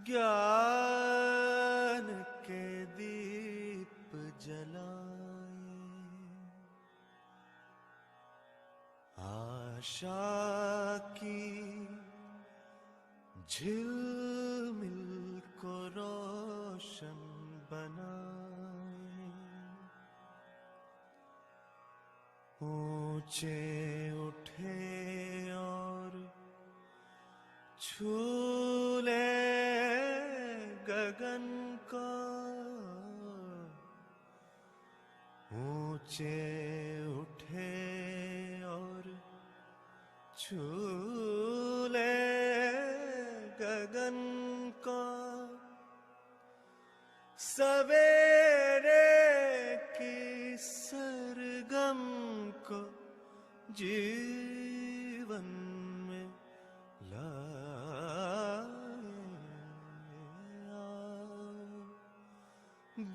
ज्ञान के दीप जलाए, आशा की झिलमिल को रोशन बनाए, ऊंचे उठे और छू ले गगन को, ऊंचे उठे और छू ले गगन को, सवेरे की सरगम को जीवन में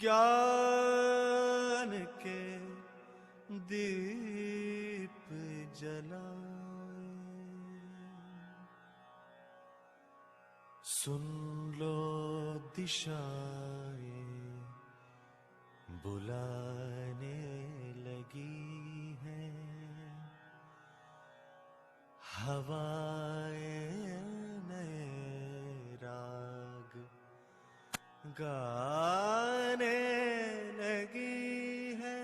ज्ञान के दीप जलाए। सुन लो दिशाएं बुलाने लगी हैं, हवाएं नए राग गाने लगी है।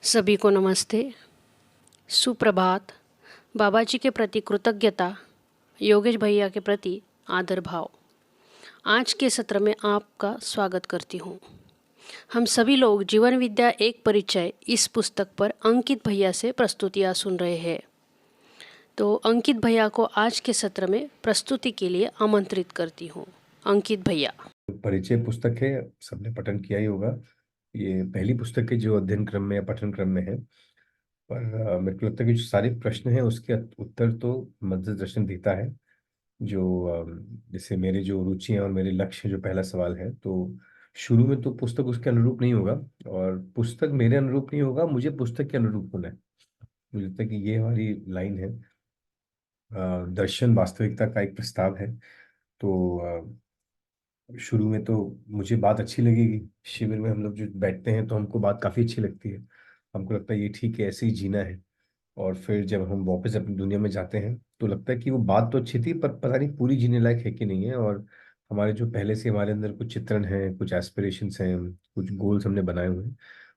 सभी को नमस्ते, सुप्रभात। बाबा जी के प्रति कृतज्ञता, योगेश भैया के प्रति आदर भाव। आज के सत्र में आपका स्वागत करती हूँ। हम सभी लोग जीवन विद्या एक परिचय इस पुस्तक पर अंकित भैया से प्रस्तुतियाँ सुन रहे हैं। तो अंकित भैया को आज के सत्र में प्रस्तुति के लिए आमंत्रित करती हूँ। अंकित भैया। परिचय पुस्तक है, सबने पठन किया ही होगा। ये पहली पुस्तक है जो अध्ययन क्रम में या पठन क्रम में है, पर मेरे को लगता है कि जो सारे प्रश्न हैं उसके उत्तर तो मध्य दर्शन देता है। जो जैसे मेरे जो रुचि हैं और मेरे लक्ष्य हैं, जो पहला सवाल है, तो शुरू में तो पुस्तक उसके अनुरूप नहीं होगा और पुस्तक मेरे अनुरूप नहीं होगा, मुझे पुस्तक के अनुरूप होना है। मुझे लगता है कि ये हमारी लाइन है। दर्शन वास्तविकता का एक प्रस्ताव है। तो शुरू में तो मुझे बात अच्छी लगेगी। शिविर में हम लोग जो बैठते हैं तो हमको बात काफ़ी अच्छी लगती है, हमको लगता है ये ठीक है, ऐसे ही जीना है। और फिर जब हम वापस अपनी दुनिया में जाते हैं तो लगता है कि वो बात तो अच्छी थी, पर पता नहीं पूरी जीने लायक है कि नहीं है। और हमारे जो पहले से हमारे अंदर कुछ चित्रण हैं, कुछ एस्पिरेशंस हैं, कुछ गोल्स हमने बनाए हुए हैं,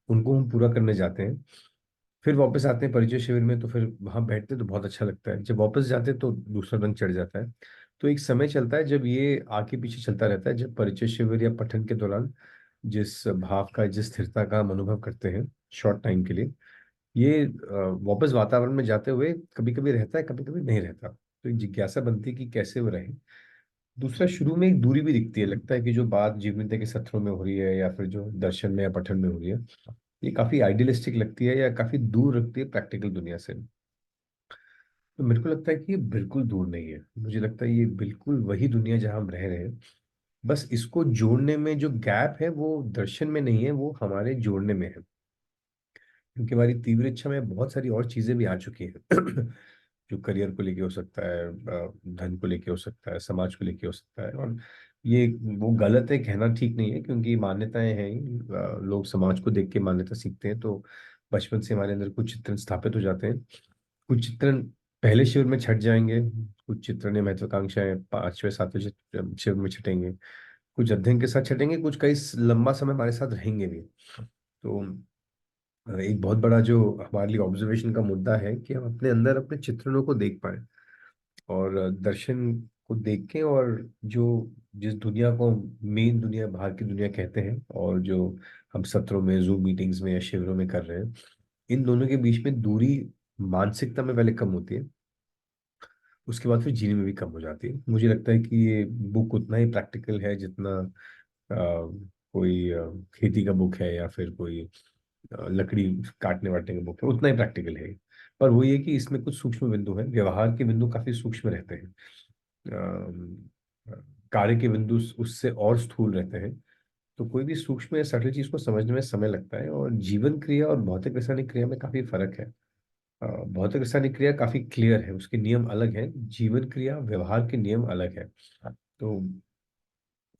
उनको हम पूरा करने जाते हैं। फिर वापस आते हैं परिचय शिविर में, तो फिर वहाँ बैठते तो बहुत अच्छा लगता है। जब वापस जाते हैं तो दूसरा रंग चढ़ जाता है। तो एक समय चलता है जब ये आगे पीछे चलता रहता है, जब परिचय शिविर या पठन के दौरान जिस भाव का, जिस स्थिरता का हम अनुभव करते हैं शॉर्ट टाइम के लिए, ये वापस वातावरण में जाते हुए कभी कभी रहता है, कभी कभी नहीं रहता। तो एक जिज्ञासा बनती है कि कैसे वो रहे। दूसरा, शुरू में एक दूरी भी दिखती है, लगता है कि जो बात जीवनता के सत्रों में हो रही है या फिर जो दर्शन में या पठन में हो रही है, ये काफी आइडियलिस्टिक लगती है या काफी दूर रखती है प्रैक्टिकल दुनिया से। तो मेरे को लगता है कि ये बिल्कुल दूर नहीं है। मुझे लगता है ये बिल्कुल वही दुनिया जहां हम रह रहे हैं। बस इसको जोड़ने में जो गैप है वो दर्शन में नहीं है, वो हमारे जोड़ने में है। क्योंकि हमारी तीव्र इच्छा में बहुत सारी और चीजें भी आ चुकी हैं जो करियर को लेके हो सकता है, धन को लेके हो सकता है, समाज को लेके हो सकता है। और ये वो गलत है कहना ठीक नहीं है, क्योंकि मान्यताएं हैं। लोग समाज को देख के मान्यता सीखते हैं, तो बचपन से हमारे अंदर कुछ चित्रण स्थापित हो जाते हैं। कुछ चित्रण पहले शिविर में छट जाएंगे, कुछ चित्रण या महत्वाकांक्षाएं पांचवें सातवें शिविर में छटेंगे, कुछ अध्ययन के साथ छटेंगे, कुछ कई लंबा समय हमारे साथ रहेंगे भी। तो एक बहुत बड़ा जो हमारे लिए ऑब्जर्वेशन का मुद्दा है कि हम अपने अंदर अपने चित्रणों को देख पाए और दर्शन को देख के, और जो जिस दुनिया को मेन दुनिया, बाहर की दुनिया कहते हैं, और जो हम सत्रों में, जूम मीटिंग्स में या शिविरों में कर रहे हैं, इन दोनों के बीच में दूरी मानसिकता में पहले कम होती है, उसके बाद फिर जीने में भी कम हो जाती है। मुझे लगता है कि ये बुक उतना ही प्रैक्टिकल है जितना कोई खेती का बुक है या फिर कोई लकड़ी काटने वाटने का बुक है, उतना ही प्रैक्टिकल है। पर वो ये कि इसमें कुछ सूक्ष्म बिंदु हैं, व्यवहार के बिंदु काफी सूक्ष्म रहते हैं। अम, कार्य के बिंदु उससे और स्थूल रहते हैं। तो कोई भी सूक्ष्म या सटल चीज को समझने में समय लगता है, और जीवन क्रिया और भौतिक रासायनिक क्रिया में काफी फर्क है। भौतिक रासायनिक क्रिया काफी क्लियर है, उसके नियम अलग हैं, जीवन क्रिया व्यवहार के नियम अलग है। तो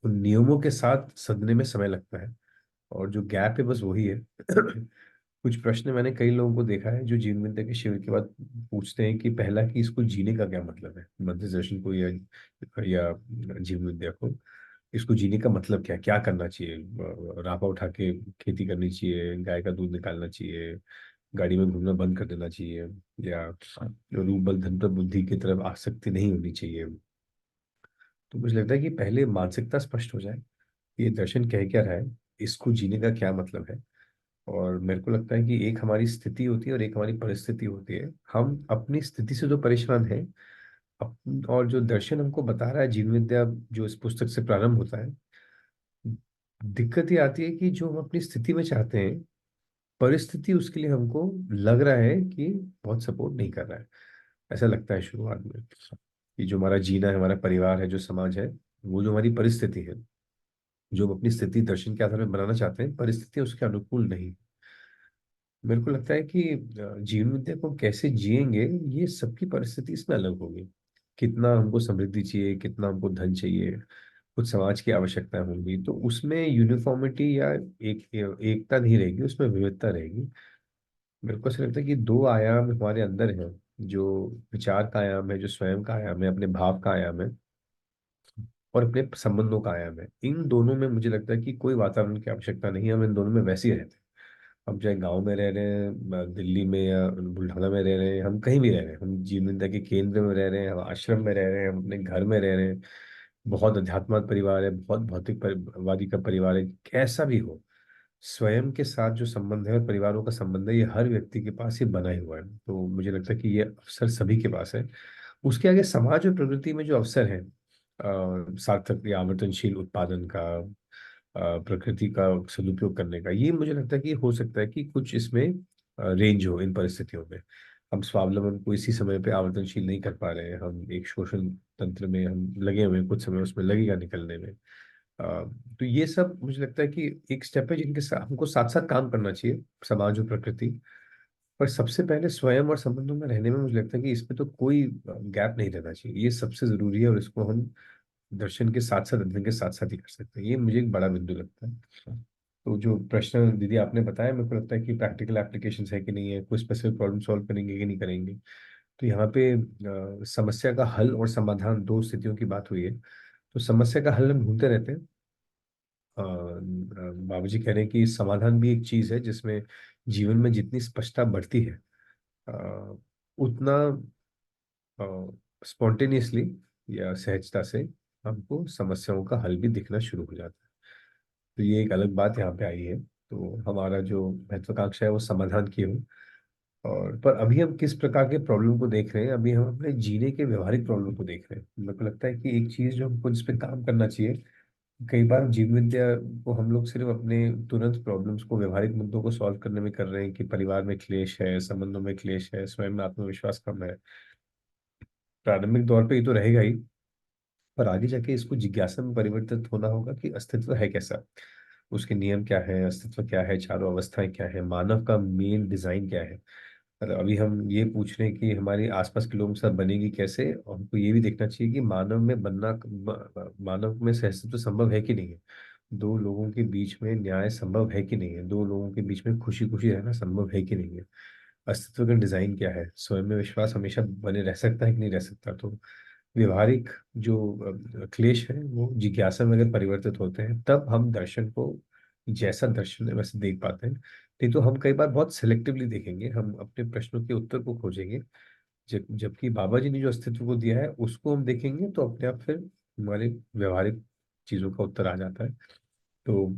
उन नियमों के साथ सदने में समय लगता है, और जो गैप है बस वही है। कुछ प्रश्न मैंने कई लोगों को देखा है जो जीवन विद्या के शिविर के बाद पूछते हैं कि पहला, कि इसको जीने का क्या मतलब है, मंत्र दर्शन को या जीवन विद्या को, इसको जीने का मतलब क्या है, क्या करना चाहिए, राफा उठा के खेती करनी चाहिए, गाय का दूध निकालना चाहिए, गाड़ी में घूमना बंद कर देना चाहिए, या रूप बल धन पर बुद्धि की तरफ आसक्ति नहीं होनी चाहिए। तो मुझे लगता है कि पहले मानसिकता स्पष्ट हो जाए, ये दर्शन कह क्या रहा है, इसको जीने का क्या मतलब है। और मेरे को लगता है कि एक हमारी स्थिति होती है और एक हमारी परिस्थिति होती है। हम अपनी स्थिति से जो परेशान हैं, और जो दर्शन हमको बता रहा है जीवन विद्या, जो इस पुस्तक से प्रारंभ होता है, दिक्कत ये आती है कि जो हम अपनी स्थिति में चाहते हैं, परिस्थिति उसके लिए हमको लग रहा है कि बहुत सपोर्ट नहीं कर रहा है। ऐसा लगता है शुरुआत में कि जो हमारा जीना है, हमारा परिवार है, जो समाज है, वो जो हमारी परिस्थिति है, जो हम अपनी स्थिति दर्शन के आधार में बनाना चाहते हैं, परिस्थिति उसके अनुकूल नहीं। मेरे को लगता है कि जीवन विद्या को कैसे जिएंगे, ये सबकी परिस्थिति इसमें अलग होगी। कितना हमको समृद्धि चाहिए, कितना हमको धन चाहिए, कुछ समाज की आवश्यकताएं होंगी, तो उसमें यूनिफॉर्मिटी या एकता नहीं रहेगी, उसमें विविधता रहेगी। मेरे को ऐसा लगता है कि दो आयाम हमारे अंदर हैं, जो विचार का आयाम है, जो स्वयं का आयाम है, अपने भाव का आयाम है, और अपने संबंधों का आयाम है। इन दोनों में मुझे लगता है कि कोई वातावरण की आवश्यकता नहीं है, हम इन दोनों में वैसे ही रहते हैं। हम चाहे गांव में रह रहे हैं, दिल्ली में या बुल्ढाना में रह रहे हैं, हम कहीं भी रह रहे हैं, हम जीवन विद्या के केंद्र में रह रहे हैं, हम आश्रम में रह रहे हैं, हम अपने घर में रह रहे हैं, बहुत अध्यात्मक परिवार है, बहुत भौतिकवादी का परिवार है, कैसा भी हो, स्वयं के साथ जो संबंध है और परिवारों का संबंध है, ये हर व्यक्ति के पास ये बना ही हुआ है। तो मुझे लगता है कि ये अवसर सभी के पास है। उसके आगे समाज और प्रकृति में जो अवसर है, सार्थक या आवर्तनशील उत्पादन का, प्रकृति का सदुपयोग करने का, ये मुझे लगता है कि हो सकता है कि कुछ इसमें रेंज हो इन परिस्थितियों में। हम स्वावलंबन को इसी समय पे आवर्तनशील नहीं कर पा रहे हैं, हम एक शोषण तंत्र में हम लगे हुए हैं, कुछ समय उसमें लगेगा निकलने में। तो ये सब मुझे लगता है कि एक स्टेप है जिनके साथ हमको साथ साथ काम करना चाहिए, समाज और प्रकृति। पर सबसे पहले स्वयं और संबंधों में रहने में मुझे लगता है कि इसमें तो कोई गैप नहीं रहना चाहिए, ये सबसे जरूरी है, और इसको हम दर्शन के साथ साथ, अध्ययन के साथ साथ ही कर सकते हैं। ये मुझे एक बड़ा बिंदु लगता है। तो जो प्रश्न दीदी आपने बताया, मेरे को लगता है कि प्रैक्टिकल एप्लीकेशन है कि नहीं है, कोई स्पेसिफिक प्रॉब्लम सॉल्व करेंगे कि नहीं करेंगे। तो यहाँ पे समस्या का हल और समाधान, दो स्थितियों की बात हुई है। तो समस्या का हल हम ढूंढते रहते हैं। बाबूजी कह रहे हैं कि समाधान भी एक चीज है जिसमें जीवन में जितनी स्पष्टता बढ़ती है, अ, उतना स्पॉन्टेनियसली या सहजता से हमको समस्याओं का हल भी दिखना शुरू हो जाता है। तो ये एक अलग बात यहाँ पे आई है। तो हमारा जो महत्वाकांक्षा है वो समाधान की हो। और पर अभी हम किस प्रकार के प्रॉब्लम को देख रहे हैं, अभी हम अपने जीने के व्यवहारिक प्रॉब्लम को देख रहे हैं। मेरे को लगता है कि एक चीज जो हमको जिस पे काम करना चाहिए, कई बार जीवन विद्या को हम लोग सिर्फ अपने तुरंत प्रॉब्लम्स को, व्यवहारिक मुद्दों को सॉल्व करने में कर रहे हैं, कि परिवार में क्लेश है, संबंधों में क्लेश है, स्वयं में आत्मविश्वास कम है। प्रारंभिक दौर पे ये तो रहेगा ही, पर आगे जाके इसको जिज्ञासा में परिवर्तित होना होगा कि अस्तित्व है कैसा, उसके नियम क्या है, अस्तित्व क्या है, चारों अवस्थाएं क्या है, मानव का मेन डिजाइन क्या है। और अभी हम ये पूछ रहे हैं कि हमारे आसपास के लोगों के साथ बनेगी कैसे, और हमको ये भी देखना चाहिए कि मानव में बनना, मानव में सहअस्तित्व संभव है कि नहीं है, दो लोगों के बीच में न्याय संभव है कि नहीं है, दो लोगों के बीच में खुशी खुशी रहना संभव है कि नहीं है, अस्तित्व का डिजाइन क्या है, स्वयं में विश्वास हमेशा बने रह सकता है कि नहीं रह सकता। तो व्यवहारिक जो क्लेश है वो जिज्ञासा में अगर परिवर्तित होते हैं, तब हम दर्शन को जैसा दर्शन है वैसे देख पाते हैं। नहीं तो हम कई बार बहुत सिलेक्टिवली देखेंगे, हम अपने प्रश्नों के उत्तर को खोजेंगे, जबकि बाबा जी ने जो अस्तित्व को दिया है उसको हम देखेंगे, तो अपने आप फिर हमारे व्यवहारिक चीजों का उत्तर आ जाता है। तो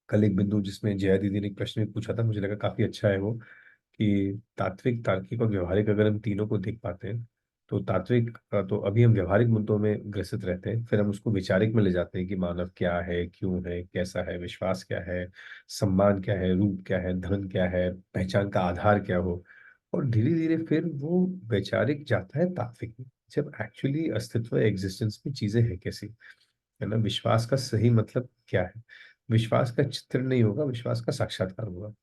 कल एक बिंदु जिसमें जया दीदी ने एक प्रश्न भी पूछा था, मुझे लगा काफी अच्छा है वो, कि तात्विक, तार्किक और व्यवहारिक अगर हम तीनों को देख पाते हैं, तो तात्विक तो अभी हम व्यवहारिक मुद्दों में ग्रसित रहते हैं, फिर हम उसको वैचारिक में ले जाते हैं कि मानव क्या है, क्यों है, कैसा है, विश्वास क्या है, सम्मान क्या है, रूप क्या है, धन क्या है, पहचान का आधार क्या हो, और धीरे धीरे फिर वो वैचारिक जाता है तात्विक में, जब एक्चुअली अस्तित्व, एग्जिस्टेंस में चीजें हैं कैसी, है ना, विश्वास का सही मतलब क्या है। विश्वास का चित्र नहीं होगा, विश्वास का साक्षात्कार होगा।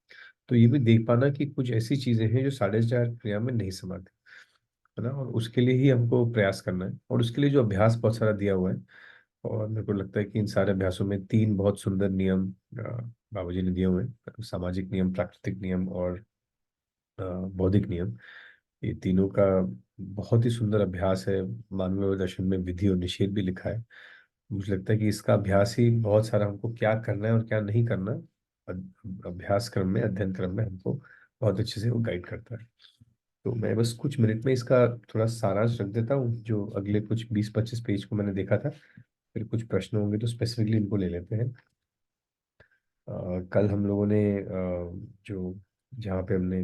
तो ये भी देख पाना कि कुछ ऐसी चीजें हैं जो 4.5 क्रिया में नहीं समाती, है ना। और उसके लिए ही हमको प्रयास करना है, और उसके लिए जो अभ्यास बहुत सारा दिया हुआ है। और मेरे को लगता है कि इन सारे अभ्यासों में 3 बहुत सुंदर नियम बाबा जी ने दिए हुए हैं: सामाजिक नियम, प्राकृतिक नियम और बौद्धिक नियम। ये तीनों का बहुत ही सुंदर अभ्यास है। मानवीय दर्शन में विधि और निषेध भी लिखा है। मुझे लगता है कि इसका अभ्यास ही बहुत सारा हमको क्या करना है और क्या नहीं करना, अभ्यास क्रम में, अध्ययन क्रम में हमको बहुत अच्छे से वो गाइड करता है। तो मैं बस कुछ मिनट में इसका थोड़ा सारांश रख देता हूँ, जो अगले कुछ 20-25 पेज को मैंने देखा था। फिर कुछ प्रश्न होंगे तो स्पेसिफिकली इनको ले लेते हैं। कल हम लोगों ने जो जहाँ पे हमने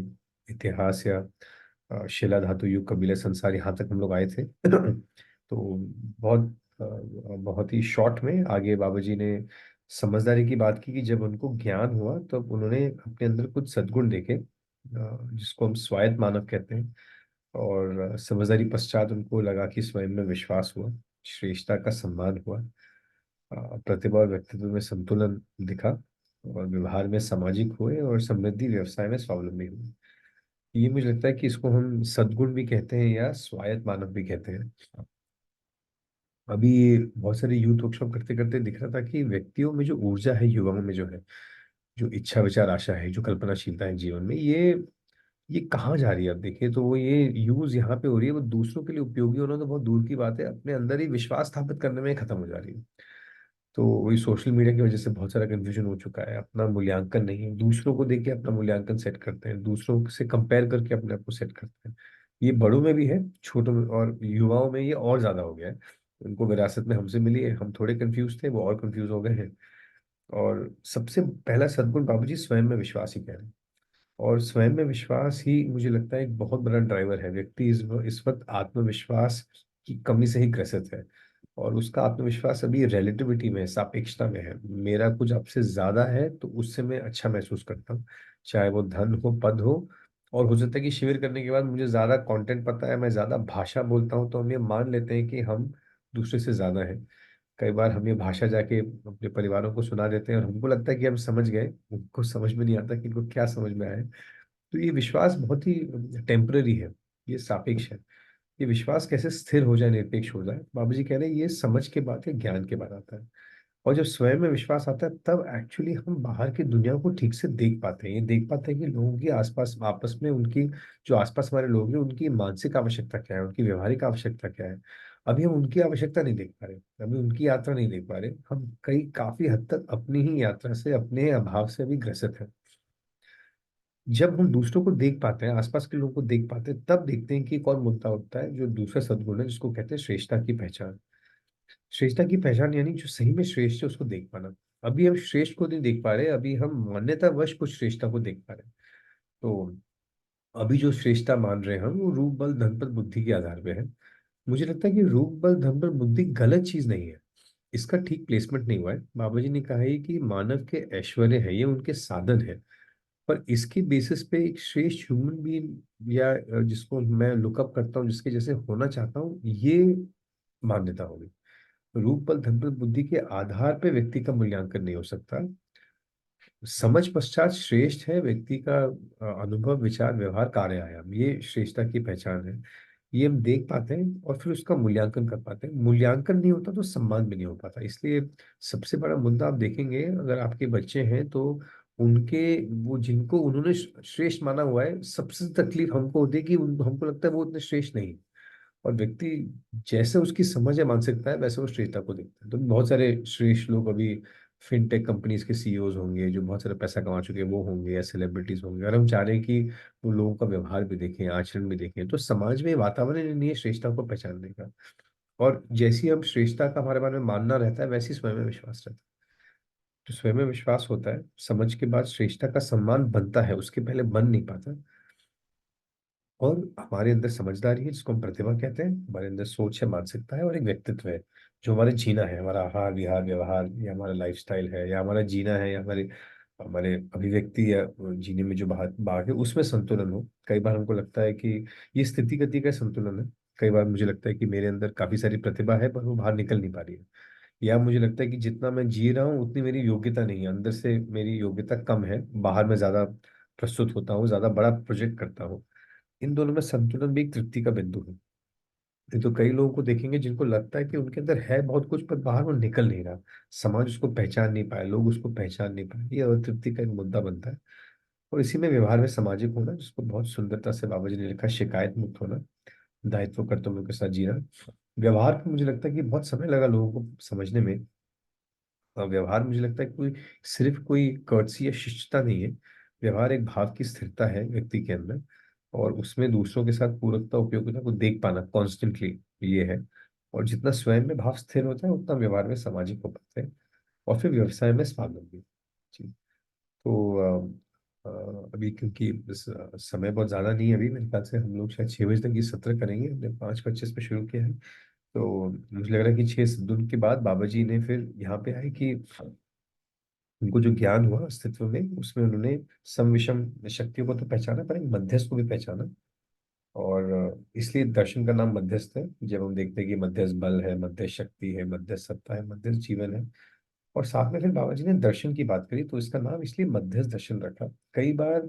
इतिहास या शिला धातु युग, कबीला संसार, यहाँ तक हम लोग आए थे तो बहुत बहुत ही शॉर्ट में आगे बाबा जी ने समझदारी की बात की कि जब उनको ज्ञान हुआ तब उन्होंने अपने अंदर कुछ सद्गुण देखे, जिसको हम स्वायत्त मानव कहते हैं। और समझदारी पश्चात उनको लगा कि स्वयं में विश्वास हुआ, श्रेष्ठता का सम्मान हुआ, प्रतिभा और व्यक्तित्व में संतुलन दिखा, और व्यवहार में सामाजिक हुए, और समृद्धि व्यवसाय में स्वावलंबी हुए। ये मुझे लगता है कि इसको हम सद्गुण भी कहते हैं या स्वायत्त मानव भी कहते हैं। अभी बहुत सारे यूथ वर्कशॉप करते करते दिख रहा था कि व्यक्तियों में जो ऊर्जा है, युवाओं में जो है, जो इच्छा विचार आशा है, जो कल्पनाशीलता है जीवन में, ये कहाँ जा रही है। अब देखिए तो वो ये यूज यहाँ पे हो रही है, वो दूसरों के लिए उपयोगी होना तो बहुत दूर की बात है, अपने अंदर ही विश्वास स्थापित करने में खत्म हो जा रही है। तो वही सोशल मीडिया की वजह से बहुत सारा कंफ्यूजन हो चुका है। अपना मूल्यांकन नहीं है, दूसरों को देख के अपना मूल्यांकन सेट करते हैं, दूसरों से कंपेयर करके अपने आप को सेट करते हैं। ये बड़ों में भी है, छोटों में और युवाओं में ये और ज्यादा हो गया है। उनको विरासत में हमसे मिली है, हम थोड़े कंफ्यूज थे, वो और कंफ्यूज हो गए हैं। और सबसे पहला सद्गुण बाबूजी स्वयं में विश्वास ही कह रहे हैं। और स्वयं में विश्वास ही मुझे लगता है एक बहुत बड़ा ड्राइवर है। व्यक्ति इस वक्त आत्मविश्वास की कमी से ही ग्रसित है, और उसका आत्मविश्वास अभी रिलेटिविटी में है, सापेक्षता में है। मेरा कुछ आपसे ज्यादा है तो उससे मैं अच्छा महसूस करता हूँ, चाहे वो धन हो, पद हो। और हो सकता है कि शिविर करने के बाद मुझे ज्यादा कंटेंट पता है, मैं ज्यादा भाषा बोलता हूँ, तो हम ये मान लेते हैं कि हम दूसरे से ज्यादा हैं। कई बार हम ये भाषा जाके अपने परिवारों को सुना देते हैं और हमको लगता है कि हम समझ गए, उनको समझ में नहीं आता कि इनको क्या समझ में आया। तो ये विश्वास बहुत ही टेम्पररी है, ये सापेक्ष है। ये विश्वास कैसे स्थिर हो जाए, निरपेक्ष हो जाए, बाबू जी कह रहे हैं ये समझ के बाद या ज्ञान के बाद आता है। और जब स्वयं में विश्वास आता है तब एक्चुअली हम बाहर की दुनिया को ठीक से देख पाते हैं। ये देख पाते हैं कि लोगों की आसपास, आपस में उनकी, जो आसपास हमारे लोग हैं, उनकी मानसिक आवश्यकता क्या है, उनकी व्यवहारिक आवश्यकता क्या है। अभी हम उनकी आवश्यकता नहीं देख पा रहे, अभी उनकी यात्रा नहीं देख पा रहे, हम कई काफी हद तक अपनी ही यात्रा से, अपने अभाव से अभी ग्रसित है। जब हम दूसरों को देख पाते हैं, आसपास के लोगों को देख पाते हैं, तब देखते हैं कि एक और मुद्दा उठता है, जो दूसरा सद्गुण है, जिसको कहते हैं श्रेष्ठता की पहचान। श्रेष्ठता की पहचान यानी जो सही में श्रेष्ठ है उसको देख पाना। अभी हम श्रेष्ठ को नहीं देख पा रहे, अभी हम मान्यता वश कुछ श्रेष्ठता को देख पा रहे हैं। तो अभी जो श्रेष्ठता मान रहे हैं हम, वो रूप बल धन पद बुद्धि के आधार पे है। मुझे लगता है कि रूप बल धन पद बुद्धि गलत चीज नहीं है, इसका ठीक प्लेसमेंट नहीं हुआ है। बाबा जी ने कहा है कि मानव के ऐश्वर्य है, ये उनके साधन है। पर इसके बेसिस पे एक श्रेष्ठ ह्यूमन बीइंग या जिसको मैं लुकअप करता हूँ, जिसके जैसे होना चाहता हूँ, ये मान्यता होगी। रूप बल धन बल बुद्धि के आधार पे व्यक्ति का मूल्यांकन नहीं हो सकता। समझ पश्चात श्रेष्ठ है व्यक्ति का अनुभव, विचार, व्यवहार, कार्य आयाम, ये श्रेष्ठता की पहचान है। ये हम देख पाते हैं और फिर उसका मूल्यांकन कर पाते हैं। मूल्यांकन नहीं होता तो सम्मान भी नहीं हो पाता। इसलिए सबसे बड़ा मुद्दा आप देखेंगे, अगर आपके बच्चे हैं तो उनके, वो जिनको उन्होंने श्रेष्ठ माना हुआ है, सबसे तकलीफ हमको होती है कि हमको लगता है वो उतने श्रेष्ठ नहीं। और व्यक्ति जैसे उसकी समझ है, मानसिकता है, वैसे वो श्रेष्ठता को देखता है। तो बहुत सारे श्रेष्ठ लोग अभी फिनटेक कंपनीज के सीईओज होंगे, जो बहुत सारा पैसा कमा चुके हैं, वो होंगे, या सेलिब्रिटीज होंगे। और हम चाह रहे हैं कि वो लोगों का व्यवहार भी देखें, आचरण भी देखें, तो समाज में वातावरण ही नहीं है श्रेष्ठता को पहचानने का। और जैसी हम श्रेष्ठता का हमारे बारे में मानना रहता है, वैसी स्वयं में विश्वास रहता है। तो स्वयं में विश्वास होता है, समझ के बाद श्रेष्ठता का सम्मान बनता है, उसके पहले बन नहीं पाता। और हमारे अंदर समझदारी है, जिसको हम प्रतिभा कहते हैं, हमारे अंदर सोच है, मानसिकता है, और एक व्यक्तित्व है, जो हमारे जीना है, हमारा आहार विहार व्यवहार, या हमारा लाइफस्टाइल है, या हमारा जीना है, या हमारे हमारे अभिव्यक्ति या जीने में जो भाग भाग है, उसमें संतुलन हो। कई बार हमको लगता है कि ये स्थिति गति का संतुलन है। कई बार मुझे लगता है कि मेरे अंदर काफी सारी प्रतिभा है, पर वो बाहर निकल नहीं पा रही है। या मुझे लगता है कि जितना मैं जी रहा हूँ उतनी मेरी योग्यता नहीं है, अंदर से मेरी योग्यता कम है, बाहर में ज्यादा प्रस्तुत होता हूँ, ज्यादा बड़ा प्रोजेक्ट करता हूँ। इन दोनों में संतुलन भी एक तृप्ति का बिंदु है। नहीं तो कई लोगों को देखेंगे जिनको लगता है कि उनके अंदर है बहुत कुछ, पर बाहर वो निकल नहीं रहा, समाज उसको पहचान नहीं पाए, लोग उसको पहचान नहीं पाए, ये अतृप्ति का एक मुद्दा बनता है। और इसी में व्यवहार में सामाजिक होना, जिसको बहुत सुंदरता से बाबा जी ने लिखा, शिकायत मुक्त होना, दायित्व कर्तव्यों के साथ जीना। व्यवहार को मुझे लगता है कि बहुत समय लगा लोगों को समझने में। व्यवहार मुझे लगता है कोई सिर्फ कोई कर्टसी या शिष्टता नहीं है। व्यवहार एक भाव की स्थिरता है व्यक्ति के अंदर, और उसमें दूसरों के साथ पूरकता उपयोगिता को देख पाना कॉन्स्टेंटली, ये है। और जितना स्वयं में भाव स्थिर होता है उतना व्यवहार में सामाजिक हो पाते हैं, और फिर व्यवसाय में स्वावलंबी। जी। तो अभी क्योंकि समय बहुत ज्यादा नहीं है, अभी मेरे ख्याल से हम लोग शायद 6 बजे तक ये सत्र करेंगे, हमने 5:25 पे शुरू किया है। तो मुझे लग रहा है कि 6 दिन के बाद बाबा जी ने फिर यहाँ पे आए कि उनको जो ज्ञान हुआ अस्तित्व में, उसमें उन्होंने सम विषम शक्तियों को तो पहचाना, पर एक मध्यस्थ को भी पहचाना। और इसलिए दर्शन का नाम मध्यस्थ है। जब हम देखते हैं कि मध्यस्थ बल है, मध्यस्थ शक्ति है, मध्यस्थ सत्ता है, मध्यस्थ जीवन है, और साथ में फिर बाबा जी ने दर्शन की बात करी, तो इसका नाम इसलिए मध्यस्थ दर्शन रखा। कई बार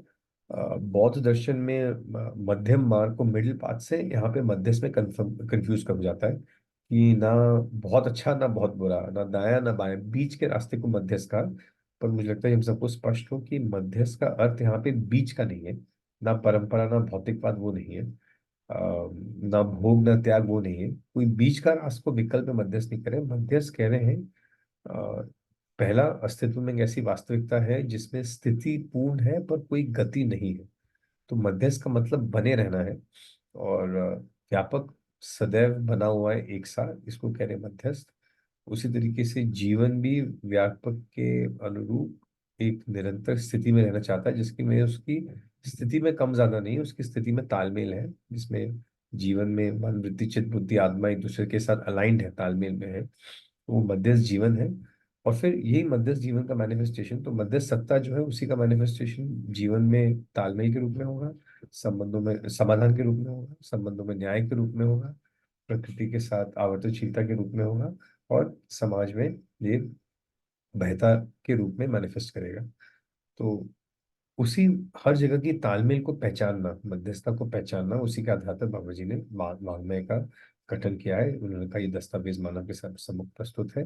बौद्ध दर्शन में मध्यम मार्ग को मिडिल पाथ से यहाँ पे मध्यस्थ में कंफ्यूज कर हो जाता है कि ना बहुत अच्छा ना बहुत बुरा, ना दाया ना बायां, बीच के रास्ते को मध्यस्थ का। पर मुझे लगता है हम सबको स्पष्ट हो कि मध्यस्थ का अर्थ यहाँ पे बीच का नहीं है। ना परंपरा ना भौतिकवाद वो नहीं है, ना भोग ना त्याग वो नहीं है। कोई बीच का रास्ता को विकल्प में मध्यस्थ नहीं करे। मध्यस्थ कह रहे हैं पहला, अस्तित्व में एक ऐसी वास्तविकता है जिसमें स्थिति पूर्ण है पर कोई गति नहीं है। तो मध्यस्थ का मतलब बने रहना है, और व्यापक सदैव बना हुआ है एक साथ, इसको कह रहे हैं मध्यस्थ। उसी तरीके से जीवन भी व्यापक के अनुरूप एक निरंतर स्थिति में रहना चाहता है, जिसकी में उसकी स्थिति में कम ज्यादा नहीं, उसकी स्थिति में तालमेल है, जिसमें जीवन में मन वृत्ति चित्त बुद्धि आत्मा एक दूसरे के साथ अलाइंड है, तालमेल में है। तो वो मध्यस्थ जीवन है। और फिर यही मध्यस्थ जीवन का मैनिफेस्टेशन, तो मध्यस्थ सत्ता जो है उसी का मैनिफेस्टेशन जीवन में तालमेल के रूप में होगा, संबंधों में समाधान के रूप में होगा, संबंधों में न्याय के रूप में होगा, प्रकृति के साथ आवर्तनशीलता के रूप में होगा, और समाज में ये बहता के रूप में मैनिफेस्ट करेगा। तो उसी हर जगह की तालमेल को पहचानना, मध्यस्थता को पहचानना, उसी के आधार पर बाबा जी ने वाङ्मय का गठन किया है। उन्होंने कहा ये दस्तावेज मानव के सम्मुख प्रस्तुत है,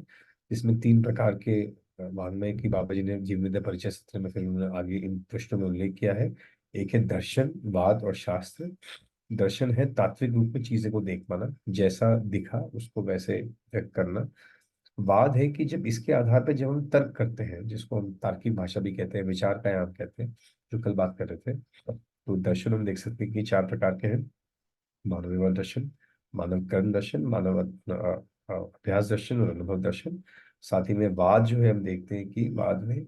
जिसमें 3 प्रकार के वाङ्मय की बाबा जी ने जीवन विद्या परिचय सत्र में फिर उन्होंने आगे इन पृष्ठों में उल्लेख किया है। एक है दर्शन, वाद और शास्त्र। दर्शन है तात्विक रूप में चीजें को देख पाना, जैसा दिखा उसको वैसे व्यक्त करना। वाद है कि जब इसके आधार पर जब हम तर्क करते हैं, जिसको हम तार्किक भाषा भी कहते हैं, विचार का याम कहते हैं, जो कल बात कर रहे थे। तो दर्शन हम देख सकते हैं कि 4 प्रकार के हैं: मानव व्यवहार दर्शन, मानव कर्म दर्शन, मानव अभ्यास दर्शन और अनुभव दर्शन। साथ ही में वाद जो है, हम देखते हैं कि वाद में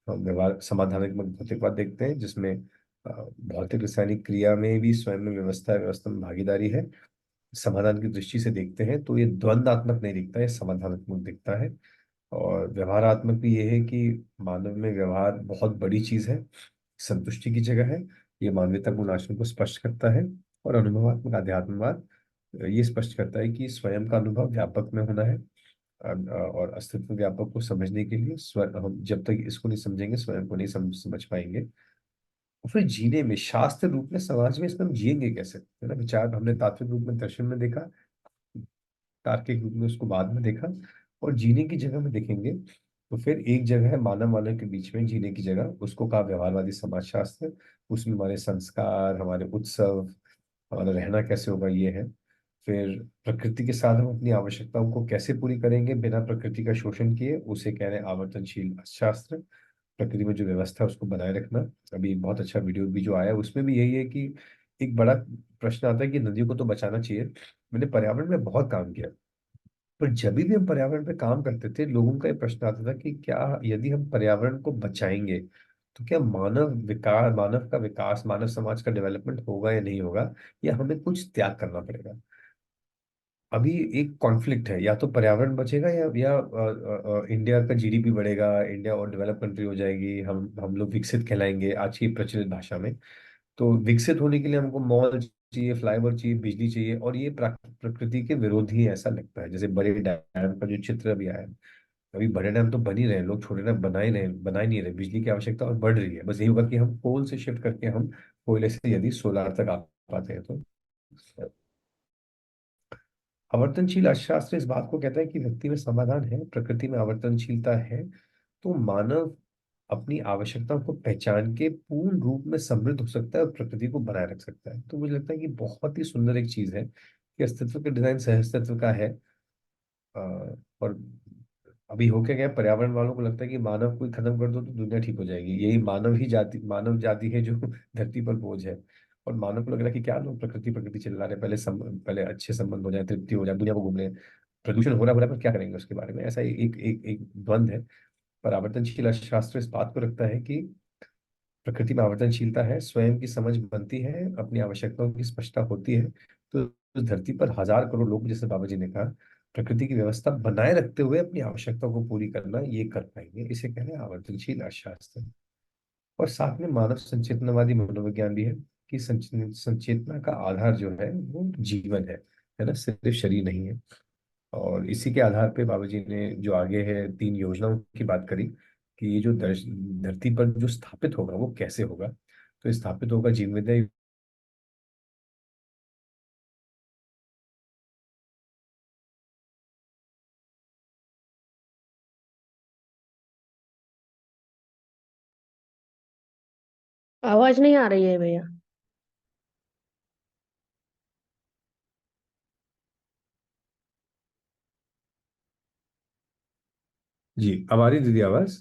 हम व्यवहार समाधानात्मक भौतिकवाद देखते हैं, जिसमें भौतिक रासायनिक क्रिया में भी स्वयं में व्यवस्था है, व्यवस्था में भागीदारी है। समाधान की दृष्टि से देखते हैं तो ये द्वंद्वात्मक नहीं दिखता है, समाधानात्मक दिखता है। और व्यवहारात्मक भी ये है कि मानव में व्यवहार बहुत बड़ी चीज है, संतुष्टि की जगह है, ये मानवीयता गुण आचरण को स्पष्ट करता है। और अनुभवात्मक अध्यात्मवाद ये स्पष्ट करता है कि स्वयं का अनुभव व्यापक में होना है। और अस्तित्व व्यापक को समझने के लिए हम जब तक इसको नहीं समझेंगे स्वयं को नहीं समझ पाएंगे। और फिर जीने में शास्त्र रूप में समाज में इसमें हम जिएंगे कैसे, है ना। विचार हमने तात्विक रूप में दर्शन में देखा, तार्किक रूप में उसको बाद में देखा, और जीने की जगह में देखेंगे। तो फिर एक जगह है मानव मानव के बीच में जीने की जगह, उसको कहा व्यवहारवादी समाजशास्त्र। उसमें हमारे संस्कार, हमारे उत्सव, हमारा रहना कैसे होगा, ये है। फिर प्रकृति के साथ हम अपनी आवश्यकताओं को कैसे पूरी करेंगे बिना प्रकृति का शोषण किए, उसे कह रहे हैं आवर्तनशील शास्त्र। प्रकृति में जो व्यवस्था है उसको बनाए रखना। अभी बहुत अच्छा वीडियो भी जो आया है, उसमें भी यही है कि एक बड़ा प्रश्न आता है कि नदियों को तो बचाना चाहिए। मैंने पर्यावरण में बहुत काम किया, पर जब भी हम पर्यावरण पे काम करते थे, लोगों का ये प्रश्न आता था कि क्या यदि हम पर्यावरण को बचाएंगे तो क्या मानव का विकास, मानव समाज का डेवलपमेंट होगा या नहीं होगा, या हमें कुछ त्याग करना पड़ेगा। अभी एक कॉन्फ्लिक्ट है, या तो पर्यावरण बचेगा या इंडिया का जीडीपी बढ़ेगा, इंडिया और डेवलप कंट्री हो जाएगी, हम लोग विकसित कहलाएंगे आज की प्रचलित भाषा में। तो विकसित होने के लिए हमको मॉल चाहिए, फ्लाईओवर चाहिए, बिजली चाहिए, और ये प्रकृति के विरोधी है ऐसा लगता है। जैसे बड़े डैम का जो चित्र भी आया है, अभी बड़े डैम तो बन ही रहे हैं, लोग छोटे डैम बना ही नहीं रहे, बिजली की आवश्यकता और बढ़ रही है। बस यही होगा कि हम कोल से शिफ्ट करके हम कोयले से यदि सोलार तक आ पाते हैं तो। आवर्तनशील अर्थशास्त्र इस बात को कहता है कि व्यक्ति में समाधान है, प्रकृति में आवर्तनशीलता है, तो मानव अपनी आवश्यकताओं को पहचान के पूर्ण रूप में समृद्ध हो सकता है और प्रकृति को बनाए रख सकता है। तो मुझे लगता है कि बहुत ही सुंदर एक चीज है कि अस्तित्व का डिजाइन सहअस्तित्व का है। और अभी हो क्या गया, पर्यावरण वालों को लगता है कि मानव को ही खत्म कर दो तो दुनिया ठीक हो जाएगी, यही मानव जाति है जो धरती पर बोझ है। और मानव को लग रहा है कि क्या लोग प्रकृति प्रकृति चिल्ला रहे हैं, पहले अच्छे संबंध हो जाए, तृप्ति हो जाए, दुनिया को घूम रहे हैं, प्रदूषण हो रहा है, पर क्या करेंगे उसके बारे में, ऐसा एक द्वंद है। पर आवर्तनशील अर्थशास्त्र इस बात को रखता है कि प्रकृति में आवर्तनशीलता है, स्वयं की समझ बनती है, अपनी आवश्यकताओं की स्पष्टता होती है, तो उस धरती पर हजार करोड़ लोग, जैसे बाबा जी ने कहा, प्रकृति की व्यवस्था बनाए रखते हुए अपनी आवश्यकताओं को पूरी करना ये कर पाएंगे। इसे कह रहे हैं आवर्तनशील अर्थशास्त्र। और साथ में मानव संचेतनावादी मनोविज्ञान भी है कि संचेतना का आधार जो है वो जीवन है ना, सिर्फ शरीर नहीं है। और इसी के आधार पे बाबा जी ने जो आगे है 3 योजनाओं की बात करी कि ये जो धरती पर जो स्थापित होगा वो कैसे होगा। तो स्थापित होगा जीवन विद्या। आवाज नहीं आ रही है भैया। जी, अब आ रही दीदी आवाज?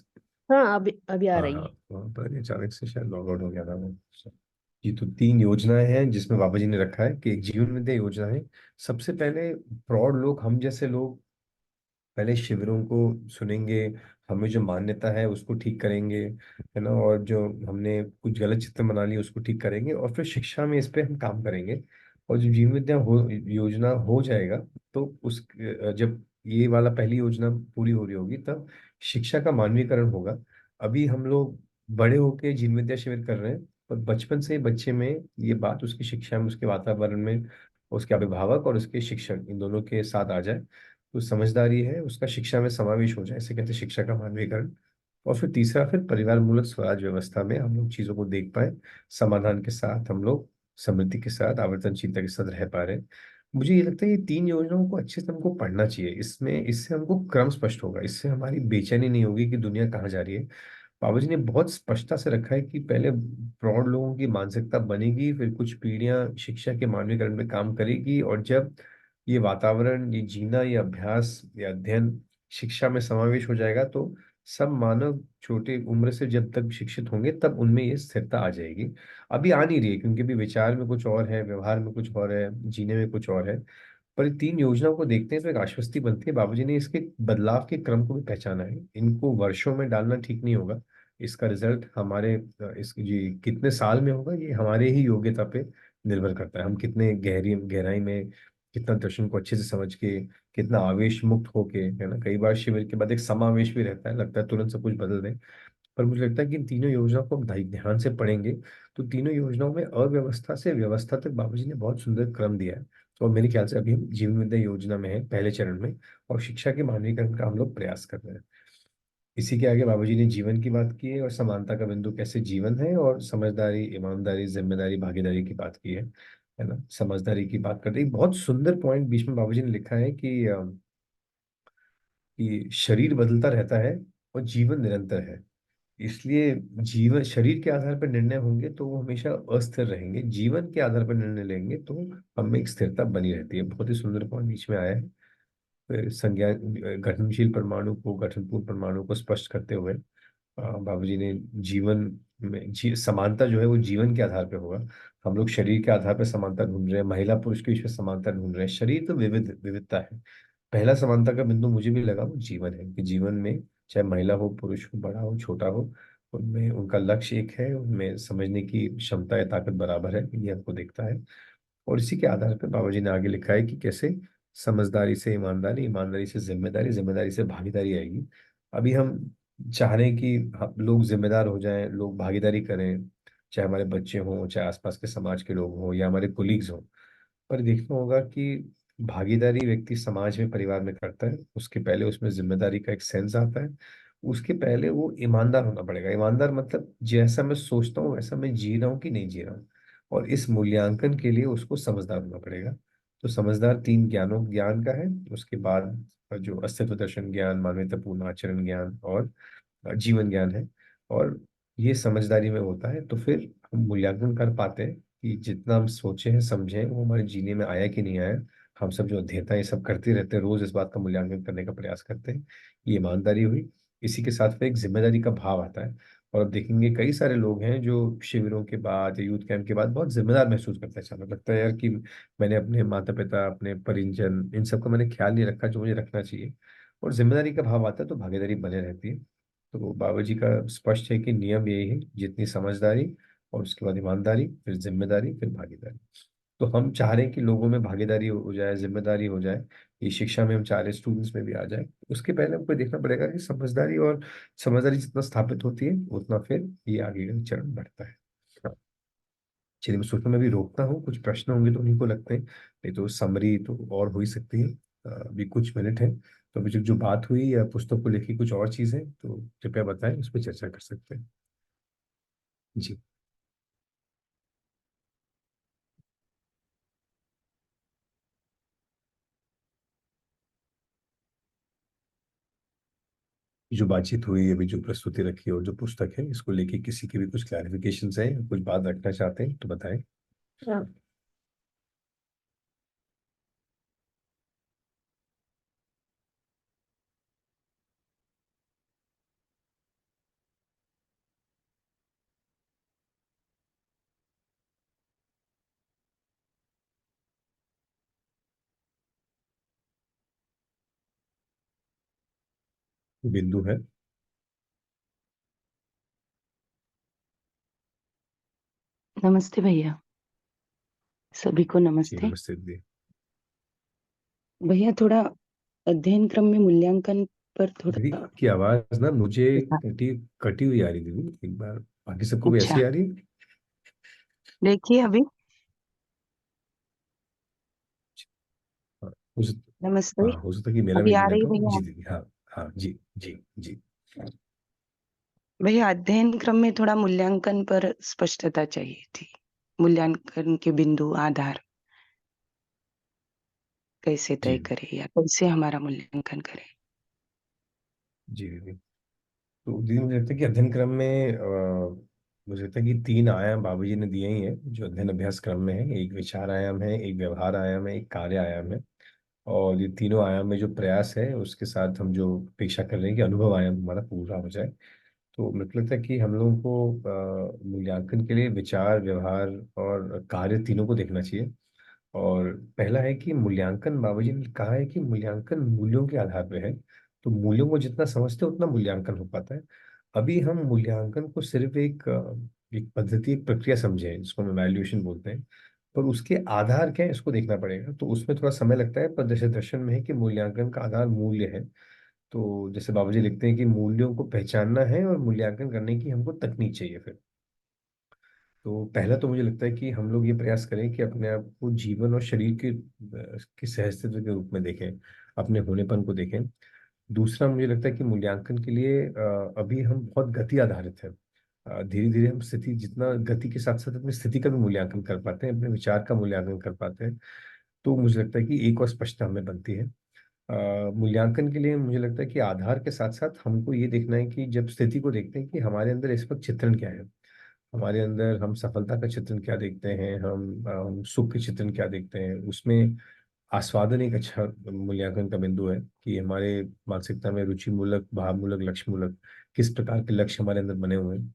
हाँ, अभी अभी आ हाँ रही हाँ, है। वहाँ पर अचानक से शायद लॉग आउट हो गया था मैं। जी, तो 3 योजनाएं हैं जिसमें बाबा जी ने रखा है कि एक जीवन विद्या योजना है। सबसे पहले प्रौढ़ लोग, हम जैसे लोग पहले शिविरों को सुनेंगे, हमें जो मान्यता है उसको ठीक करेंगे, है ना, और जो हमने कुछ गलत चित्र बना ली उसको ठीक करेंगे, और फिर शिक्षा में इस पे हम काम करेंगे। और जब जीवन विद्या योजना हो जाएगा तो जब ये वाला पहली योजना पूरी हो रही होगी तब शिक्षा का मानवीकरण होगा। अभी हम लोग बड़े होके जीवन विद्या शिविर कर रहे हैं, पर बचपन से बच्चे में ये बात उसकी शिक्षा में, उसके वातावरण में, उसके अभिभावक और उसके शिक्षक इन दोनों के साथ आ जाए तो समझदारी है उसका शिक्षा में समावेश हो जाए, इसे कहते हैं शिक्षा का मानवीकरण। और फिर तीसरा, फिर परिवार मूलक स्वराज व्यवस्था में हम लोग चीजों को देख पाए, समाधान के साथ हम लोग समृद्धि के साथ आवर्तनशीलता के साथ रह पा रहे हैं। मुझे ये लगता है ये 3 योजनाओं को अच्छे से हमको पढ़ना चाहिए, इसमें इससे हमको क्रम स्पष्ट होगा, इससे हमारी बेचैनी नहीं होगी कि दुनिया कहाँ जा रही है। बाबा जी ने बहुत स्पष्टता से रखा है कि पहले प्रौढ़ लोगों की मानसिकता बनेगी, फिर कुछ पीढ़ियां शिक्षा के मानवीकरण में काम करेगी, और जब ये वातावरण, ये जीना, ये अभ्यास, ये अध्ययन शिक्षा में समावेश हो जाएगा तो सब मानव छोटे उम्र से जब तक शिक्षित होंगे तब उनमें ये स्थिरता आ जाएगी। अभी आ नहीं रही है क्योंकि अभी विचार में कुछ और है, व्यवहार में कुछ और है, जीने में कुछ और है। पर इन 3 योजनाओं को देखते हैं तो एक आश्वस्ति बनती है। बाबूजी ने इसके बदलाव के क्रम को भी पहचाना है, इनको वर्षों में डालना ठीक नहीं होगा। इसका रिजल्ट हमारे इस जी कितने साल में होगा ये हमारे ही योग्यता पे निर्भर करता है, हम कितने गहराई में, कितना दर्शन को अच्छे से समझ के, कितना आवेश मुक्त होके, है ना। कई बार शिविर के बाद एक समावेश भी रहता है, लगता है तुरंत सब कुछ बदल दें। पर मुझे लगता है कि इन 3 योजनाओं को हम ध्यान से पढ़ेंगे तो 3 योजनाओं में अव्यवस्था से व्यवस्था तक बाबूजी ने बहुत सुंदर क्रम दिया है। और मेरे ख्याल से अभी हम जीवन विद्या योजना में है, पहले चरण में, और शिक्षा के मानवीकरण का हम लोग प्रयास कर रहे हैं। इसी के आगे बाबूजी ने जीवन की बात की है और समानता का बिंदु कैसे जीवन है, और समझदारी, ईमानदारी, जिम्मेदारी, भागीदारी की बात की है ना। समझदारी की बात करते एक बहुत सुंदर पॉइंट बीच में बाबूजी ने लिखा है कि शरीर बदलता रहता है और जीवन निरंतर है। इसलिए जीवन शरीर के आधार पर निर्णय होंगे तो वो हमेशा अस्थिर रहेंगे, जीवन के आधार पर निर्णय लेंगे तो हमें एक स्थिरता बनी रहती है। बहुत ही सुंदर पॉइंट बीच में आया है। फिर संज्ञा गठनशील परमाणु को, गठनपूर्ण परमाणु को स्पष्ट करते हुए बाबूजी ने जीवन में समानता जो है वो जीवन के आधार पे होगा। हम लोग शरीर के आधार पर समानता ढूंढ रहे हैं, महिला पुरुष के बीच में समानता ढूंढ रहे हैं, शरीर तो विविधता है। पहला समानता का बिंदु मुझे भी लगा वो जीवन है, कि जीवन में चाहे महिला हो, पुरुष हो, बड़ा हो, छोटा हो, उनमें उनका लक्ष्य एक है, उनमें समझने की क्षमता या ताकत बराबर है, ये हमको दिखता है। और इसी के आधार पर बाबा जी ने आगे लिखा है कि कैसे समझदारी से ईमानदारी, ईमानदारी से जिम्मेदारी, जिम्मेदारी से भागीदारी आएगी। अभी हम चाह रहे हैं कि हम लोग जिम्मेदार हो जाएं, लोग भागीदारी करें, चाहे हमारे बच्चे हों, चाहे आसपास के समाज के लोग हों या हमारे कोलीग्स हों। पर देखना होगा कि भागीदारी व्यक्ति समाज में परिवार में करता है, उसके पहले उसमें जिम्मेदारी का एक सेंस आता है। उसके पहले वो ईमानदार होना पड़ेगा। ईमानदार मतलब जैसा मैं सोचता हूँ वैसा मैं जी रहा हूँ कि नहीं जी रहा हूँ। और इस मूल्यांकन के लिए उसको समझदार होना पड़ेगा। तो समझदार तीन ज्ञान का है। उसके बाद जो अस्तित्व दर्शन ज्ञान, मानवतापूर्ण आचरण ज्ञान और जीवन ज्ञान है। और ये समझदारी में होता है तो फिर हम मूल्यांकन कर पाते हैं कि जितना हम सोचे हैं समझे हैं वो हमारे जीने में आया कि नहीं आया। हम सब जो अध्येता ये सब करते रहते हैं, रोज इस बात का मूल्यांकन करने का प्रयास करते हैं। ये ईमानदारी हुई। इसी के साथ में एक जिम्मेदारी का भाव आता है। और अब देखेंगे कई सारे लोग हैं जो शिविरों के बाद या यूथ कैंप के बाद बहुत जिम्मेदार महसूस करते हैं। अच्छा लगता है यार कि मैंने अपने माता पिता, अपने परिजन, इन सबका मैंने ख्याल नहीं रखा जो मुझे रखना चाहिए। और जिम्मेदारी का भाव आता है तो भागीदारी बने रहती है। तो बाबा जी का स्पष्ट है कि नियम यही है, जितनी समझदारी और उसके बाद ईमानदारी, फिर जिम्मेदारी, फिर भागीदारी। तो हम चाह रहे हैं कि लोगों में भागीदारी हो जाए, जिम्मेदारी हो जाए। ये शिक्षा में हम चाह रहे हैं स्टूडेंट्स में भी आ जाए। उसके पहले हमको देखना पड़ेगा कि समझदारी जितना स्थापित होती है उतना फिर ये आगे का चरण बढ़ता है। हाँ। चलिए, मैं सोचता हूँ मैं भी रोकता हूँ, कुछ प्रश्न होंगे तो उन्हीं को लगते हैं, नहीं तो समरी तो और हो ही सकती है। अभी कुछ मिनट है तो अभी जो बात हुई या पुस्तक को लेके कुछ और चीजें तो कृपया बताएं, उस पर चर्चा कर सकते हैं। जी। जो बातचीत हुई, अभी जो प्रस्तुति रखी और जो पुस्तक है, इसको लेके किसी के भी कुछ क्लैरिफिकेशन है, कुछ बात रखना चाहते हैं तो बताएं। हाँ। बिंदु है। नमस्ते भैया, सभी को जी नमस्ते। नमस्ते दी। भैया थोड़ा अध्ययन क्रम में मूल्यांकन पर दीदी थोड़ा आपकी आवाज ना मुझे हाँ, कटी कटी हुई आ रही दीदी, एक बार बाकी सबको भी अच्छा ऐसी आ रही है? देखिए अभी। हाँ, नमस्ते। हाँ हो सकता है कि मेरा भी अभी आ रही इंटरनेट है हो। जी भैया। दीदी, हाँ। हाँ जी जी जी। भैया अध्ययन क्रम में थोड़ा मूल्यांकन पर स्पष्टता चाहिए थी। मूल्यांकन के बिंदु आधार कैसे जी तय करें या कैसे हमारा मूल्यांकन करें। जी दीदी। तो दीदी मुझे लगता है कि अध्ययन क्रम में मुझे लगता है कि तीन आयाम बाबू जी ने दिए ही हैं जो अध्ययन अभ्यास क्रम में है। एक विचार आयाम है, एक व्यवहार आयाम है, एक कार्य आयाम है। और ये तीनों आयाम में जो प्रयास है उसके साथ हम जो अपेक्षा कर रहे हैं कि अनुभव आयाम हमारा पूरा हो जाए। तो मेरे को लगता है कि हम लोगों को मूल्यांकन के लिए विचार, व्यवहार और कार्य तीनों को देखना चाहिए। और पहला है कि मूल्यांकन, बाबा जी ने कहा है कि मूल्यांकन मूल्यों के आधार पे है। तो मूल्यों को जितना समझते हैं उतना मूल्यांकन हो पाता है। अभी हम मूल्यांकन को सिर्फ एक पद्धति, एक प्रक्रिया समझे हैं जिसको हम वैल्यूएशन बोलते हैं। पर उसके आधार क्या है इसको देखना पड़ेगा। तो उसमें थोड़ा समय लगता है, पर जैसे दर्शन में है कि मूल्यांकन का आधार मूल्य है। तो जैसे बाबा जी लिखते हैं कि मूल्यों को पहचानना है और मूल्यांकन करने की हमको तकनीक चाहिए फिर। तो पहला तो मुझे लगता है कि हम लोग ये प्रयास करें कि अपने आप को जीवन और शरीर के सहअस्तित्व के रूप में देखें, अपने होनेपन को देखें। दूसरा मुझे लगता है कि मूल्यांकन के लिए अभी हम बहुत गति आधारित हैं। धीरे धीरे हम स्थिति, जितना गति के साथ साथ अपनी स्थिति का भी मूल्यांकन कर पाते हैं, अपने विचार का मूल्यांकन कर पाते हैं। तो मुझे लगता है कि एक और स्पष्टता हमें बनती है। मूल्यांकन के लिए मुझे लगता है कि आधार के साथ साथ हमको ये देखना है कि जब स्थिति को देखते हैं कि हमारे अंदर इस वक्त चित्रण क्या है। हमारे अंदर हम सफलता का चित्रण क्या देखते हैं, हम सुख के चित्रण क्या देखते हैं। उसमें आस्वादन एक अच्छा मूल्यांकन का बिंदु है कि हमारे मानसिकता में रुचि मूलक, भाव मूलक, लक्ष्य मूलक किस प्रकार के लक्ष्य हमारे अंदर बने हुए हैं।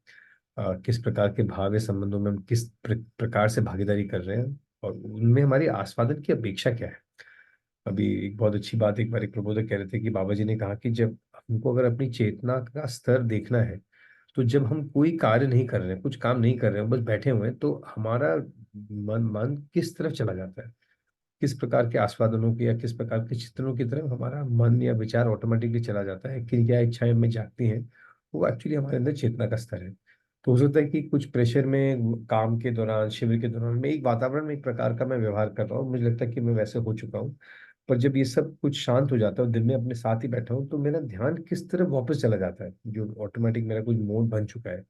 किस प्रकार के भाव या संबंधों में हम किस प्रकार से भागीदारी कर रहे हैं, और उनमें हमारी आस्वादन की अपेक्षा क्या है। अभी एक बहुत अच्छी बात एक बार एक प्रबोधक कह रहे थे कि बाबा जी ने कहा कि जब हमको अगर अपनी चेतना का स्तर देखना है, तो जब हम कोई कार्य नहीं कर रहे हैं, कुछ काम नहीं कर रहे हैं, बस बैठे हुए हैं, तो हमारा मन मन किस तरफ चला जाता है, किस प्रकार के आस्वादनों की या किस प्रकार के चित्रों की तरफ हमारा मन या विचार ऑटोमेटिकली चला जाता है, कि क्या इच्छाएं में जागती हैं। वो एक्चुअली हमारे अंदर चेतना का स्तर है। तो हो सकता है कि कुछ प्रेशर में काम के दौरान, शिविर के दौरान, मैं एक वातावरण में एक प्रकार का मैं व्यवहार कर रहा हूँ, मुझे लगता है कि मैं वैसे हो चुका हूँ। पर जब ये सब कुछ शांत हो जाता है और दिन में अपने साथ ही बैठा हूँ, तो मेरा ध्यान किस तरफ वापस चला जाता है, जो ऑटोमेटिक मेरा कुछ मोड बन चुका है।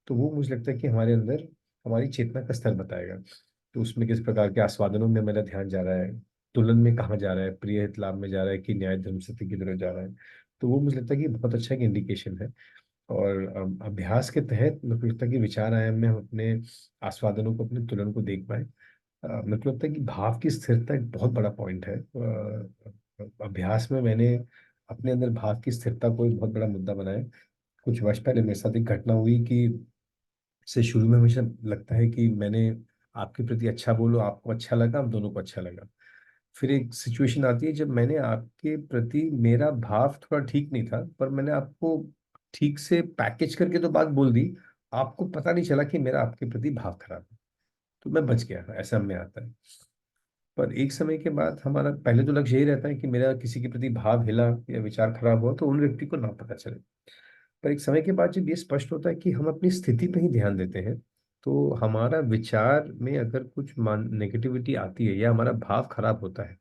तो वो मुझे लगता है कि हमारे अंदर हमारी चेतना का स्तर बताएगा। तो उसमें किस प्रकार के आस्वादनों में मेरा ध्यान जा रहा है, तुलन में कहाँ जा रहा है, प्रिय हित लाभ में जा रहा है कि न्याय धर्म सत्य की तरफ जा रहा है। तो वो मुझे लगता है कि बहुत अच्छा एक इंडिकेशन है। और अभ्यास के तहत मेरे को लगता है कि विचार आयाम में हम अपने आस्वादनों को, अपने तुलन को देख पाए। मेरे को लगता है कि भाव की स्थिरता एक बहुत बड़ा पॉइंट है। अभ्यास में मैंने अपने अंदर भाव की स्थिरता को एक बहुत बड़ा मुद्दा बनाया। कुछ वर्ष पहले मेरे साथ एक घटना हुई कि से शुरू में हमेशा लगता है कि मैंने आपके प्रति अच्छा बोलो, आपको अच्छा लगा, हम दोनों को अच्छा लगा। फिर एक सिचुएशन आती है जब मैंने आपके प्रति, मेरा भाव थोड़ा ठीक नहीं था, पर मैंने आपको ठीक से पैकेज करके तो बात बोल दी, आपको पता नहीं चला कि मेरा आपके प्रति भाव खराब है। तो मैं बच गया, ऐसा में आता है। पर एक समय के बाद हमारा पहले तो लक्ष्य यही रहता है कि मेरा किसी के प्रति भाव हिला या विचार खराब हुआ तो उन व्यक्ति को ना पता चले। पर एक समय के बाद जब ये स्पष्ट होता है कि हम अपनी स्थिति पे ही ध्यान देते हैं, तो हमारा विचार में अगर कुछ मान नेगेटिविटी आती है या हमारा भाव खराब होता है,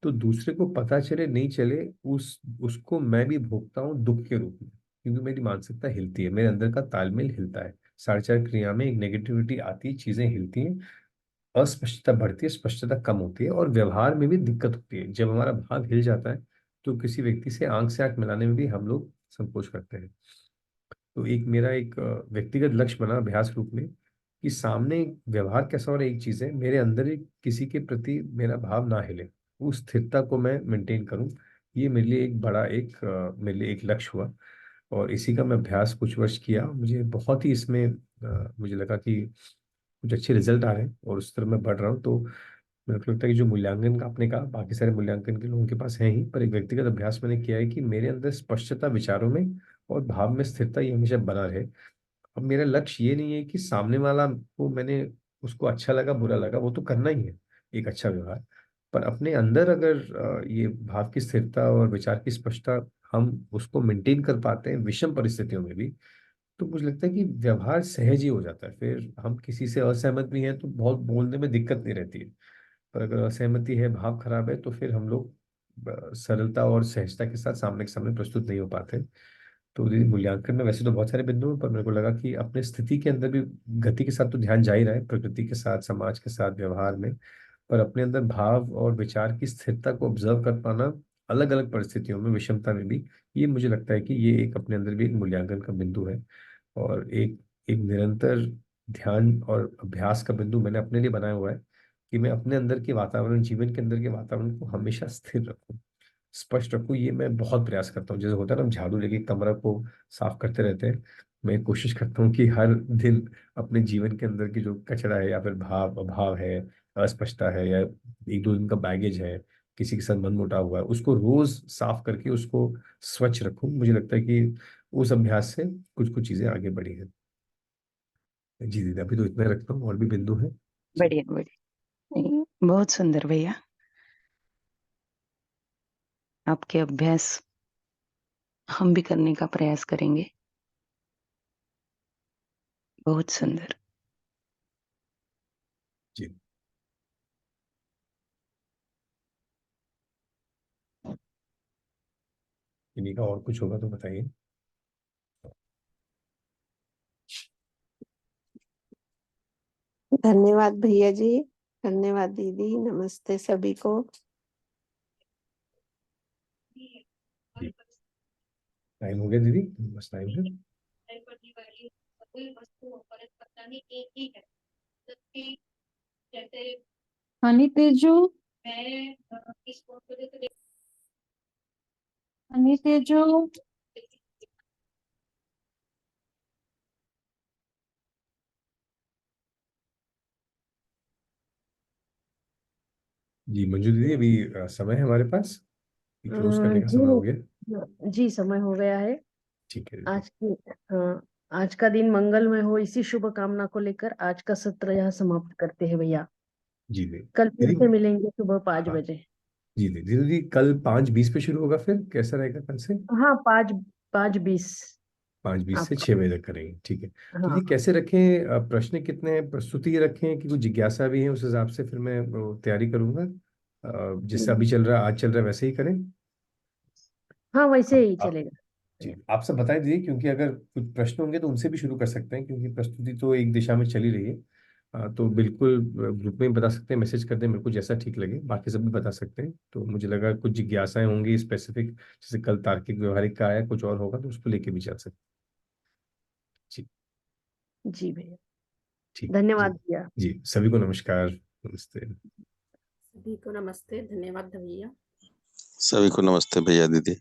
तो दूसरे को पता चले नहीं चले, उसको मैं भी भोगता हूँ दुख के रूप में, क्योंकि मेरी मानसिकता हिलती है, मेरे अंदर का तालमेल हिलता है। साढ़े चार क्रिया में एक नेगेटिविटी आती है, चीजें हिलती हैं, अस्पष्टता बढ़ती है, स्पष्टता कम होती है, और व्यवहार में भी दिक्कत होती है। जब हमारा भाव हिल जाता है तो किसी व्यक्ति से आंख मिलाने में भी हम लोग संकोच करते हैं। तो एक मेरा एक व्यक्तिगत लक्ष्य बना अभ्यास रूप में कि सामने व्यवहार कैसा हो रहा है एक चीज है, मेरे अंदर एक किसी के प्रति मेरा भाव ना हिले, उस स्थिरता को मैं मेंटेन करूं। ये मेरे लिए एक बड़ा मेरे लिए एक लक्ष्य हुआ। और इसी का मैं अभ्यास कुछ वर्ष किया, मुझे बहुत ही इसमें मुझे लगा कि कुछ अच्छे रिजल्ट आ रहे हैं और उस तरफ मैं बढ़ रहा हूँ। तो मेरे को लगता है कि जो मूल्यांकन का आपने कहा, बाकी सारे मूल्यांकन के लोगों के पास है ही, पर एक व्यक्तिगत अभ्यास मैंने किया है कि मेरे अंदर स्पष्टता विचारों में और भाव में स्थिरता ये हमेशा बना रहे। अब मेरा लक्ष्य ये नहीं है कि सामने वाला को मैंने, उसको अच्छा लगा बुरा लगा वो तो करना ही है, एक अच्छा व्यवहार। पर अपने अंदर अगर ये भाव की स्थिरता और विचार की स्पष्टता हम उसको मेंटेन कर पाते हैं विषम परिस्थितियों में भी, तो मुझे लगता है कि व्यवहार सहज ही हो जाता है। फिर हम किसी से असहमत भी हैं तो बहुत बोलने में दिक्कत नहीं रहती है। पर अगर असहमति है, भाव खराब है, तो फिर हम लोग सरलता और सहजता के साथ सामने के सामने प्रस्तुत नहीं हो पाते। तो दीदी, मूल्यांकन में वैसे तो बहुत सारे बिंदु हैं, पर मेरे को लगा कि अपने स्थिति के अंदर भी गति के साथ तो ध्यान जा ही रहा है, प्रकृति के साथ, समाज के साथ, व्यवहार में। पर अपने अंदर भाव और विचार की स्थिरता को ऑब्जर्व कर पाना अलग अलग परिस्थितियों में, विषमता में भी, ये मुझे लगता है कि ये एक अपने अंदर भी एक मूल्यांकन का बिंदु है। और एक एक निरंतर ध्यान और अभ्यास का बिंदु मैंने अपने लिए बनाया हुआ है कि मैं अपने अंदर के वातावरण, जीवन के अंदर के वातावरण को हमेशा स्थिर रखूं, स्पष्ट रखूं। ये मैं बहुत प्रयास करता हूँ। जैसे होता है ना, हम झाड़ू लेके कमरा को साफ करते रहते हैं, मैं कोशिश करता हूँ कि हर दिन अपने जीवन के अंदर की जो कचरा है, या फिर भाव अभाव है, अस्पष्टता है, या एक दो दिन का बैगेज है, किसी के साथ मनमुटाव हुआ है, उसको रोज साफ करके उसको स्वच्छ रखूं। मुझे लगता है कि उस अभ्यास से कुछ कुछ चीजें आगे बढ़ी हैं। जी दीदी, अभी तो इतना ही रखता हूँ, और भी बिंदु हैं। जी। बढ़िया बढ़िया। नहीं, बहुत सुंदर भैया। आपके अभ्यास हम भी करने का प्रयास करेंगे। बहुत सुंदर। जी। इन्हीं का और कुछ होगा तो बताइए। धन्यवाद भैया जी। धन्यवाद दीदी। नमस्ते सभी को। जी, टाइम हो गया दीदी, बस टाइम है। हनी तेजू, हनी तेजू, जी मंजू दीदी, अभी समय है हमारे पास, क्लोज करने का समय हो गया। जी जी, समय हो गया है। ठीक है दीदी। आज की हाँ, आज का दिन मंगलमय हो, इसी शुभ कामना को लेकर आज का सत्र यहाँ समाप्त करते हैं भैया। जी दीदी। कल फिर से दीदी, मिलेंगे सुबह 5 हाँ, बजे। जी दीदी दीदी, कल 5:20 पे शुरू होगा, फिर कैसा रहेगा कल से? हाँ, 5:20। 5:20 से आपका 6 बजे तक करेंगे, ठीक है। तो हाँ ये कैसे रखें, प्रश्न कितने हैं, प्रस्तुति रखें कि कुछ जिज्ञासा भी है, उस हिसाब से फिर मैं वो तैयारी करूंगा। जैसे अभी चल रहा है, आज चल रहा है, वैसे ही करें। हाँ वैसे आप ही आप चलेगा। जी, आप सब बताए दीजिए, क्योंकि अगर कुछ प्रश्न होंगे तो उनसे भी शुरू कर सकते हैं, क्योंकि प्रस्तुति तो एक दिशा में चली रही है। तो बिल्कुल ग्रुप में ही बता सकते हैं, मैसेज कर दें मेरे को जैसा ठीक लगे, बाकी सब भी बता सकते हैं। तो मुझे लगा कुछ जिज्ञासाएं होंगी स्पेसिफिक, जैसे कल तार्किक व्यवहारिक का आया, कुछ और होगा तो उसको लेके भी चल सकते हैं। जी, जी भैया, ठीक। जी, धन्यवाद भैया। जी सभी को नमस्कार, नमस्ते। सभी को नमस्ते, धन्यवाद भैया। सभी को नमस्ते भैया दीदी।